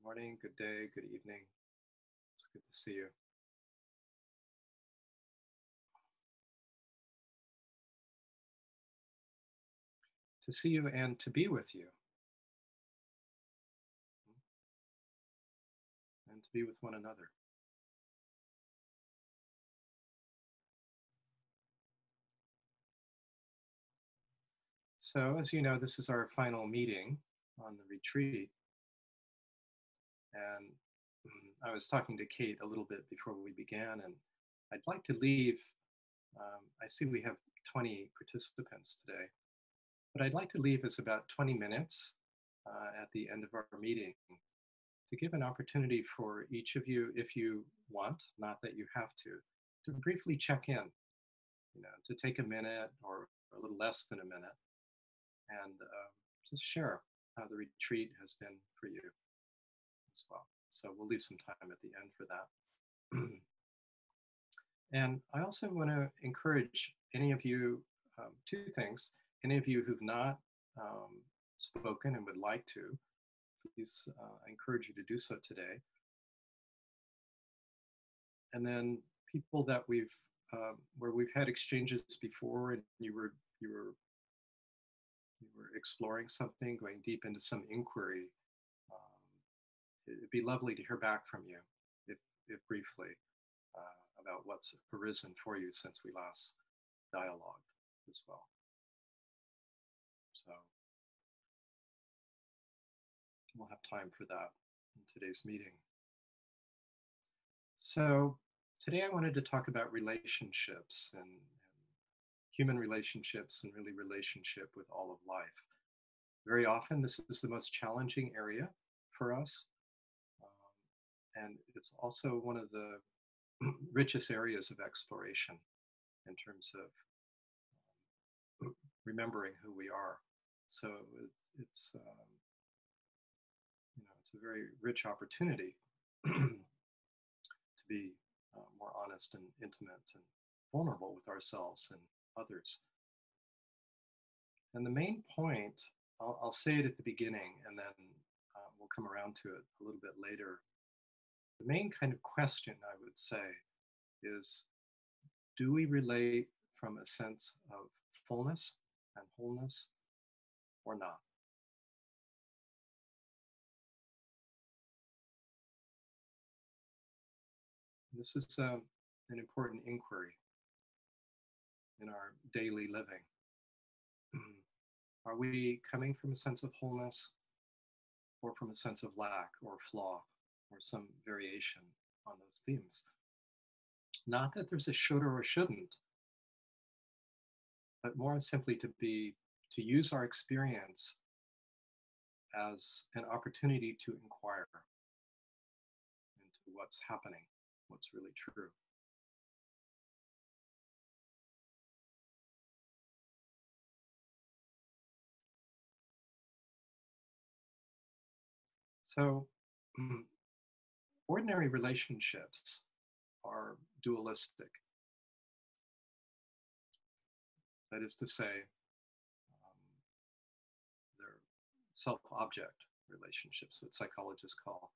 morning, good day, good evening. It's good to see you. To see you and to be with you, and to be with one another. So, as you know, this is our final meeting on the retreat. And I was talking to Kate a little bit before we began, and I'd like to leave. I see we have 20 participants today, but I'd like to leave us about 20 minutes at the end of our meeting to give an opportunity for each of you, if you want, not that you have to briefly check in, to take a minute or a little less than a minute and just share how the retreat has been for you as well. So we'll leave some time at the end for that. And I also want to encourage any of you, two things. Any of you who've not spoken and would like to, please, I encourage you to do so today. And then people that where we've had exchanges before, and you were exploring something, going deep into some inquiry. It'd be lovely to hear back from you, if briefly, about what's arisen for you since we last dialogued as well. So we'll have time for that in today's meeting. So today I wanted to talk about relationships and human relationships and really relationship with all of life. Very often this is the most challenging area for us. And it's also one of the richest areas of exploration in terms of remembering who we are. So it's a very rich opportunity to be more honest and intimate and vulnerable with ourselves and others. And the main point, I'll say it at the beginning, and then we'll come around to it a little bit later. The main kind of question, I would say, is, do we relate from a sense of fullness and wholeness or not? This is an important inquiry in our daily living. Are we coming from a sense of wholeness or from a sense of lack or flaw or some variation on those themes? Not that there's a should or a shouldn't, but more simply to use our experience as an opportunity to inquire into what's happening, what's really true. So, ordinary relationships are dualistic. That is to say, they're self-object relationships, what psychologists call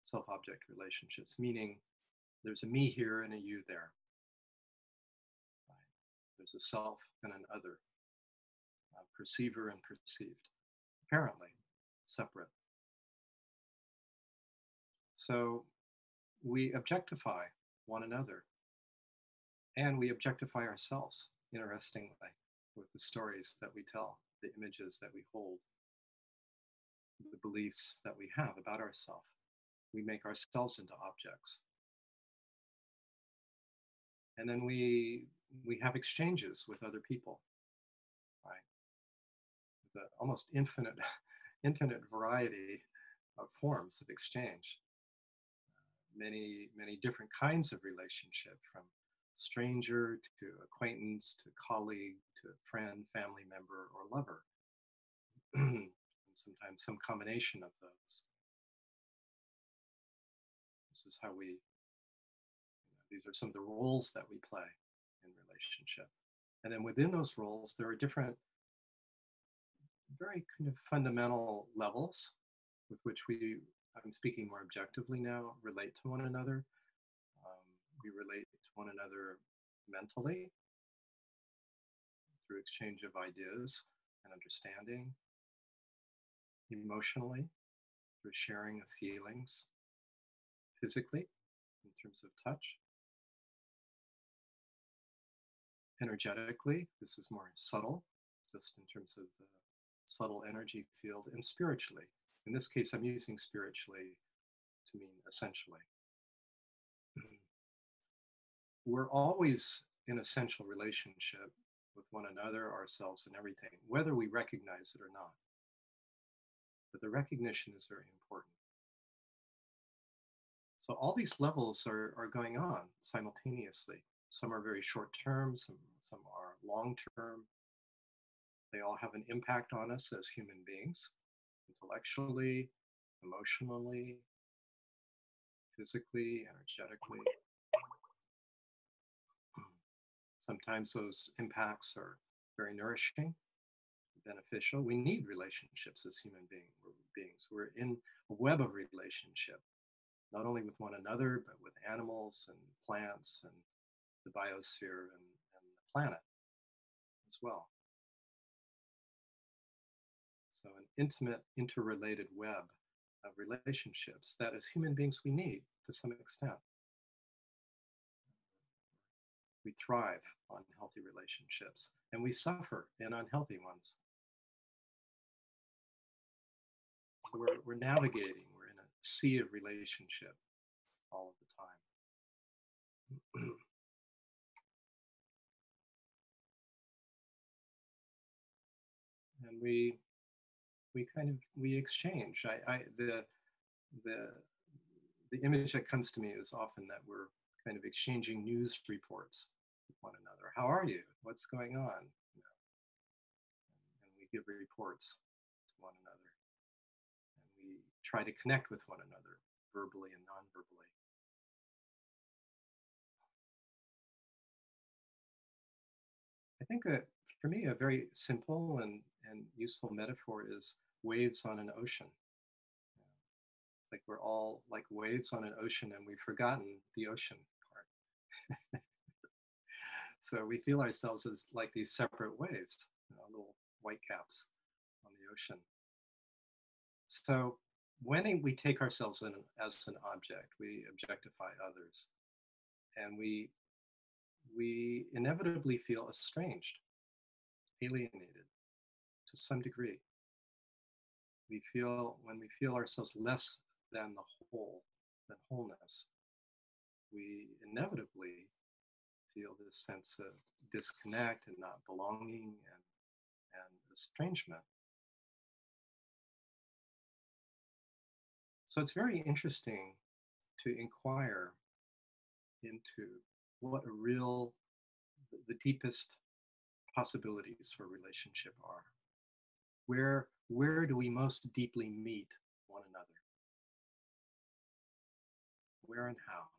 self-object relationships, meaning there's a me here and a you there. Right? There's a self and an other, a perceiver and perceived, apparently separate. So we objectify one another, and we objectify ourselves, interestingly, with the stories that we tell, the images that we hold, the beliefs that we have about ourselves. We make ourselves into objects. And then we have exchanges with other people, right? With an almost infinite variety of forms of exchange. Many different kinds of relationship, from stranger to acquaintance to colleague to friend, family member, or lover. And sometimes some combination of those. This is how these are some of the roles that we play in relationship. And then within those roles, there are different, very kind of fundamental levels with which I'm speaking more objectively now, relate to one another. Um, we relate to one another mentally through exchange of ideas and understanding, emotionally through sharing of feelings, physically in terms of touch, energetically, this is more subtle, just in terms of the subtle energy field, and spiritually. In this case, I'm using spiritually to mean essentially. We're always in essential relationship with one another, ourselves, and everything, whether we recognize it or not. But the recognition is very important. So all these levels are going on simultaneously. Some are very short term, some are long term. They all have an impact on us as human beings, intellectually, emotionally, physically, energetically. Sometimes those impacts are very nourishing, beneficial. We need relationships as human beings. We're in a web of relationship, not only with one another, but with animals and plants and the biosphere and the planet as well. So an intimate, interrelated web of relationships that as human beings we need to some extent. We thrive on healthy relationships and we suffer in unhealthy ones. So we're navigating, we're in a sea of relationship all of the time. And we exchange. The image that comes to me is often that we're kind of exchanging news reports with one another. How are you? What's going on? You know, and we give reports to one another, and we try to connect with one another verbally and non-verbally. I think for me, a very simple and useful metaphor is waves on an ocean. It's like we're all like waves on an ocean and we've forgotten the ocean part. So we feel ourselves as like these separate waves, little white caps on the ocean. So when we take ourselves in as an object, we objectify others, and we inevitably feel estranged, alienated to some degree. When we feel ourselves less than the whole, than wholeness, we inevitably feel this sense of disconnect and not belonging and estrangement. So it's very interesting to inquire into what the deepest possibilities for relationship are. Where do we most deeply meet one another? Where and how?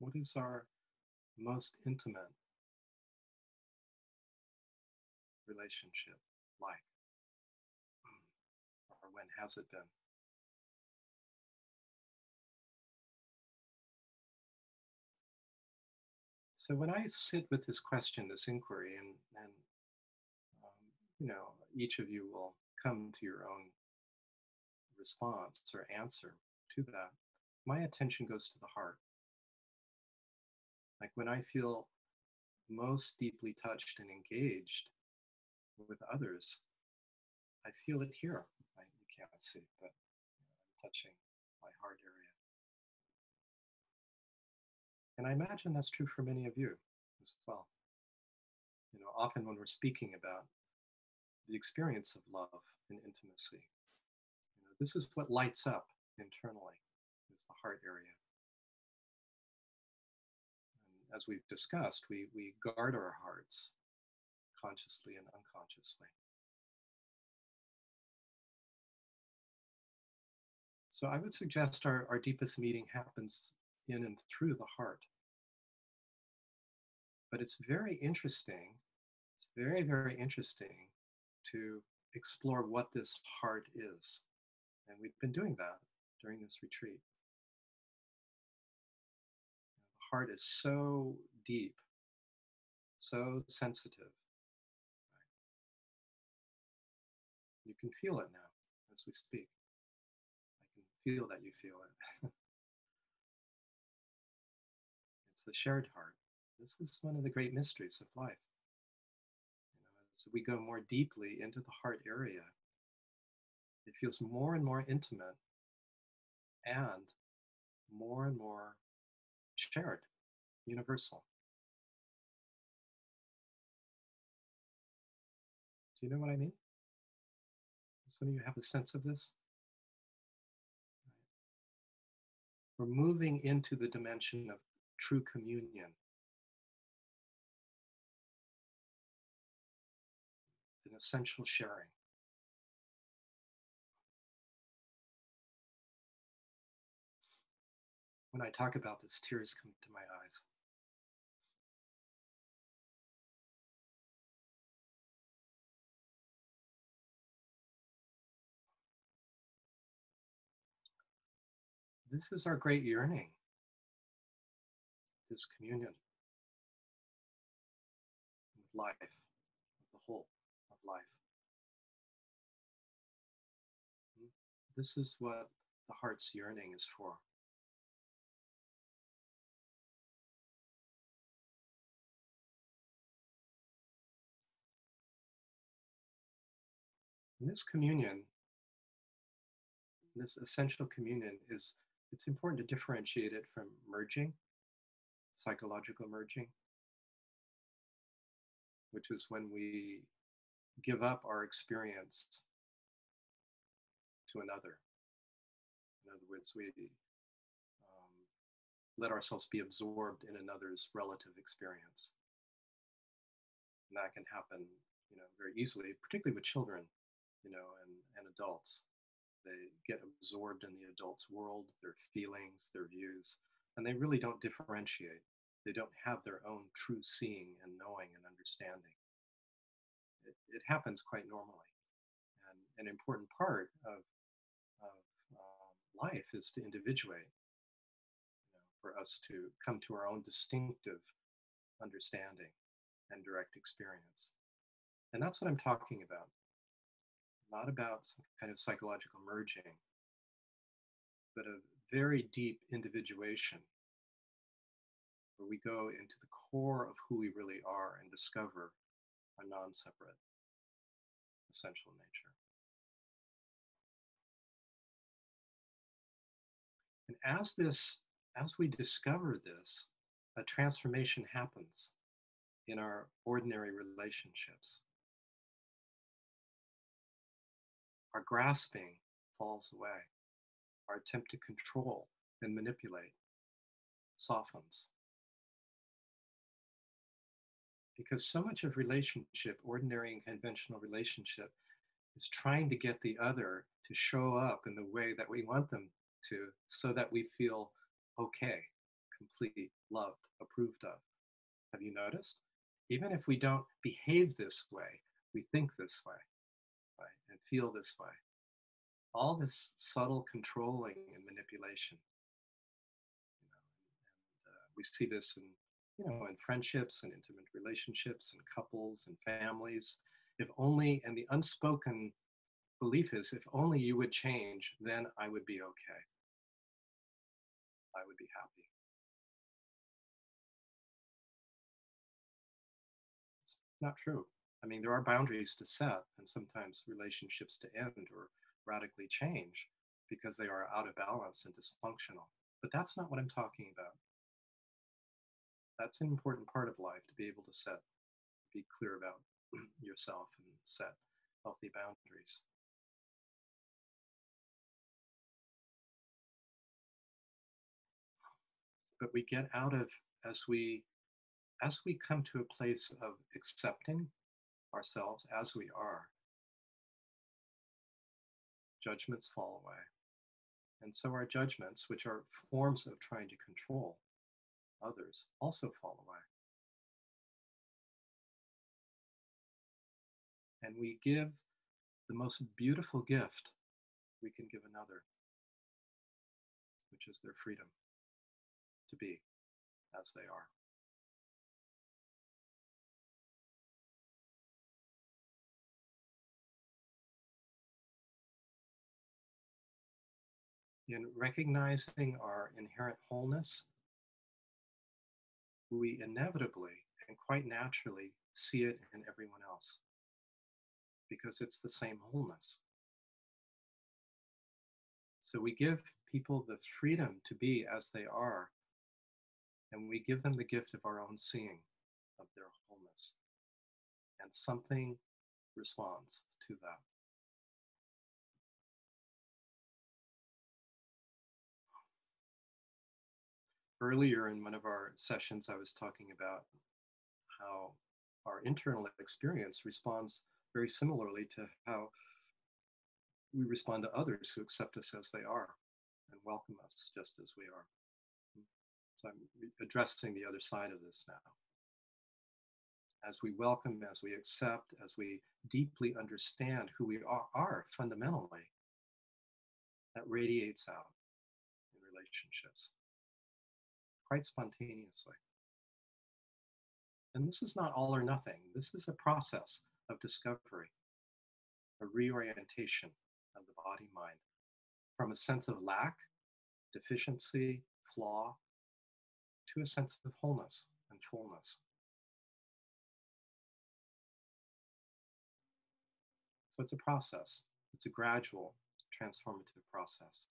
What is our most intimate relationship like? Or when has it been? So when I sit with this question, this inquiry, and each of you will come to your own response or answer to that, my attention goes to the heart. Like when I feel most deeply touched and engaged with others, I feel it here. You can't see, but I'm touching my heart area. And I imagine that's true for many of you as well. Often when we're speaking about the experience of love and intimacy, this is what lights up internally, is the heart area. as we've discussed, we guard our hearts consciously and unconsciously. So I would suggest our deepest meeting happens in and through the heart. But it's very interesting, it's very, very interesting to explore what this heart is. And we've been doing that during this retreat. The heart is so deep, so sensitive. You can feel it now as we speak. I can feel that you feel it. It's the shared heart. This is one of the great mysteries of life. As we go more deeply into the heart area, it feels more and more intimate and more shared, universal. Do you know what I mean? Some of you have a sense of this? We're moving into the dimension of true communion, an essential sharing. When I talk about this, tears come to my eyes. This is our great yearning, this communion with life, with the whole of life. This is what the heart's yearning is for. And this communion, this essential communion it's important to differentiate it from merging, psychological merging, which is when we give up our experience to another. In other words, we let ourselves be absorbed in another's relative experience. And that can happen, very easily, particularly with children, and adults. They get absorbed in the adult's world, their feelings, their views, and they really don't differentiate. They don't have their own true seeing and knowing and understanding. It happens quite normally. And an important part of life is to individuate, for us to come to our own distinctive understanding and direct experience. And that's what I'm talking about. Not about some kind of psychological merging, but a very deep individuation where we go into the core of who we really are and discover our non-separate essential nature. And as we discover this, a transformation happens in our ordinary relationships. Our grasping falls away. Our attempt to control and manipulate softens. Because so much of relationship, ordinary and conventional relationship, is trying to get the other to show up in the way that we want them to, so that we feel okay, complete, loved, approved of. Have you noticed? Even if we don't behave this way, we think this way, right? And feel this way. All this subtle controlling and manipulation. We see this in friendships and intimate relationships and couples and families. If only, and the unspoken belief is, if only you would change, then I would be okay. I would be happy. It's not true. I mean, there are boundaries to set and sometimes relationships to end or radically change because they are out of balance and dysfunctional. But that's not what I'm talking about. That's an important part of life, to be able to be clear about yourself and set healthy boundaries. But we get out of, as we as we come to a place of accepting ourselves as we are, judgments fall away. And so our judgments, which are forms of trying to control others, also fall away. And we give the most beautiful gift we can give another, which is their freedom to be as they are. In recognizing our inherent wholeness, we inevitably and quite naturally see it in everyone else because it's the same wholeness. So we give people the freedom to be as they are, and we give them the gift of our own seeing of their wholeness. And something responds to that. Earlier in one of our sessions, I was talking about how our internal experience responds very similarly to how we respond to others who accept us as they are and welcome us just as we are. So I'm addressing the other side of this now. As we welcome, as we accept, as we deeply understand who we are fundamentally, that radiates out in relationships quite spontaneously. And this is not all or nothing. This is a process of discovery, a reorientation of the body mind from a sense of lack, deficiency, flaw, to a sense of wholeness and fullness. So it's a process, it's a gradual, transformative process.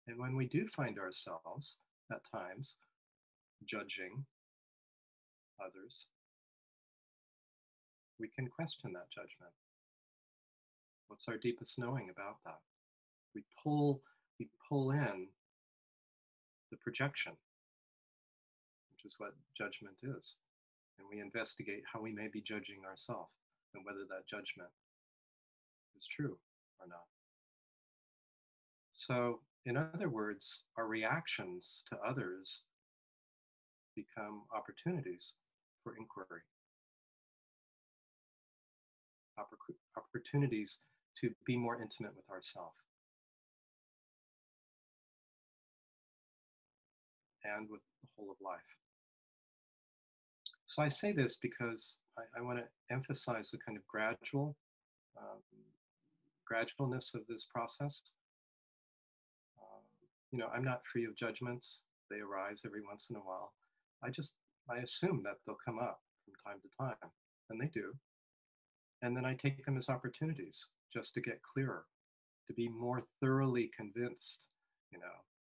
And when we do find ourselves at times judging others, we can question that judgment. What's our deepest knowing about that? We pull in the projection, which is what judgment is. And we investigate how we may be judging ourselves and whether that judgment is true or not. So, in other words, our reactions to others become opportunities for inquiry, opportunities to be more intimate with ourselves and with the whole of life. So I say this because I want to emphasize the kind of um, gradualness of this process. I'm not free of judgments. They arise every once in a while. I assume that they'll come up from time to time, and they do. And then I take them as opportunities just to get clearer, to be more thoroughly convinced,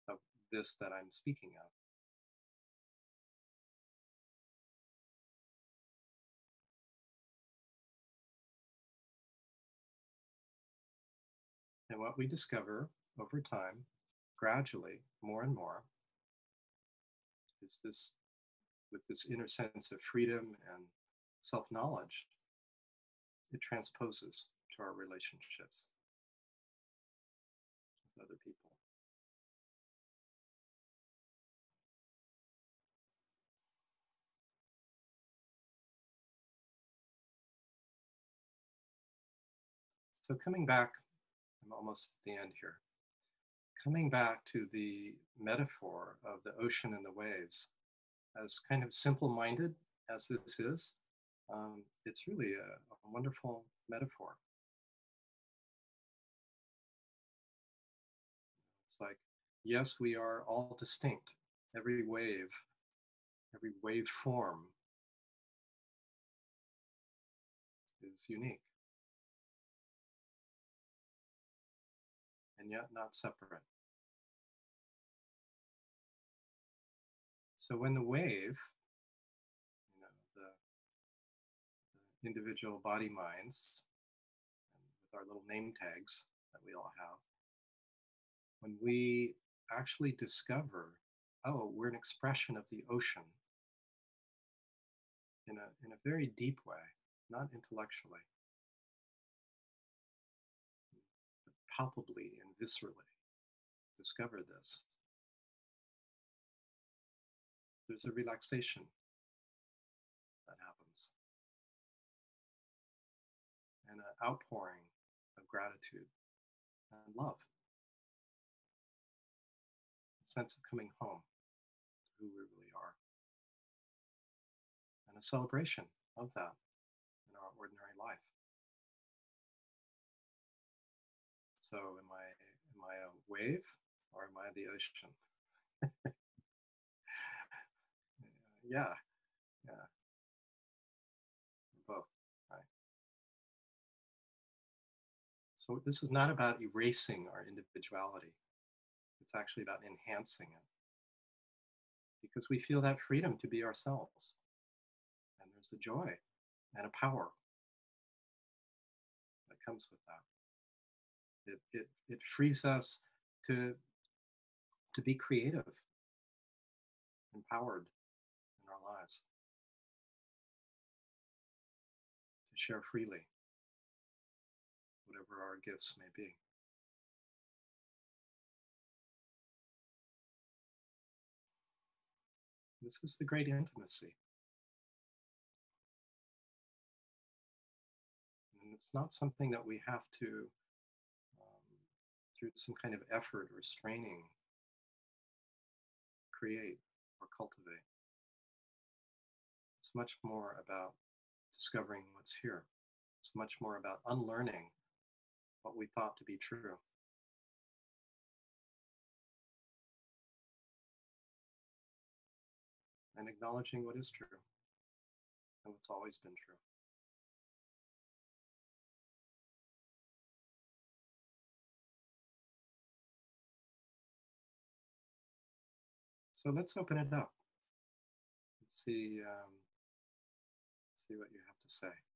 of this that I'm speaking of. And what we discover over time, gradually, more and more, is this with this inner sense of freedom and self knowledge, it transposes to our relationships with other people. So, coming back, I'm almost at the end here. Coming back to the metaphor of the ocean and the waves, as kind of simple minded as this is, it's really a wonderful metaphor. It's like, yes, we are all distinct. Every wave form is unique and yet not separate. So when the wave, the individual body minds, and with our little name tags that we all have, when we actually discover, oh, we're an expression of the ocean in a very deep way, not intellectually, but palpably and viscerally discover this, there's a relaxation that happens and an outpouring of gratitude and love, a sense of coming home to who we really are, and a celebration of that in our ordinary life. So am I a wave or am I the ocean? Yeah, yeah, both. Right. So this is not about erasing our individuality. It's actually about enhancing it because we feel that freedom to be ourselves. And there's a joy and a power that comes with that. It frees us to, to be creative, empowered in our lives, to share freely, whatever our gifts may be. This is the great intimacy. And it's not something that we have to, through some kind of effort or straining, create or cultivate. It's much more about discovering what's here. It's much more about unlearning what we thought to be true. And acknowledging what is true and what's always been true. So let's open it up. Let's see what you have to say.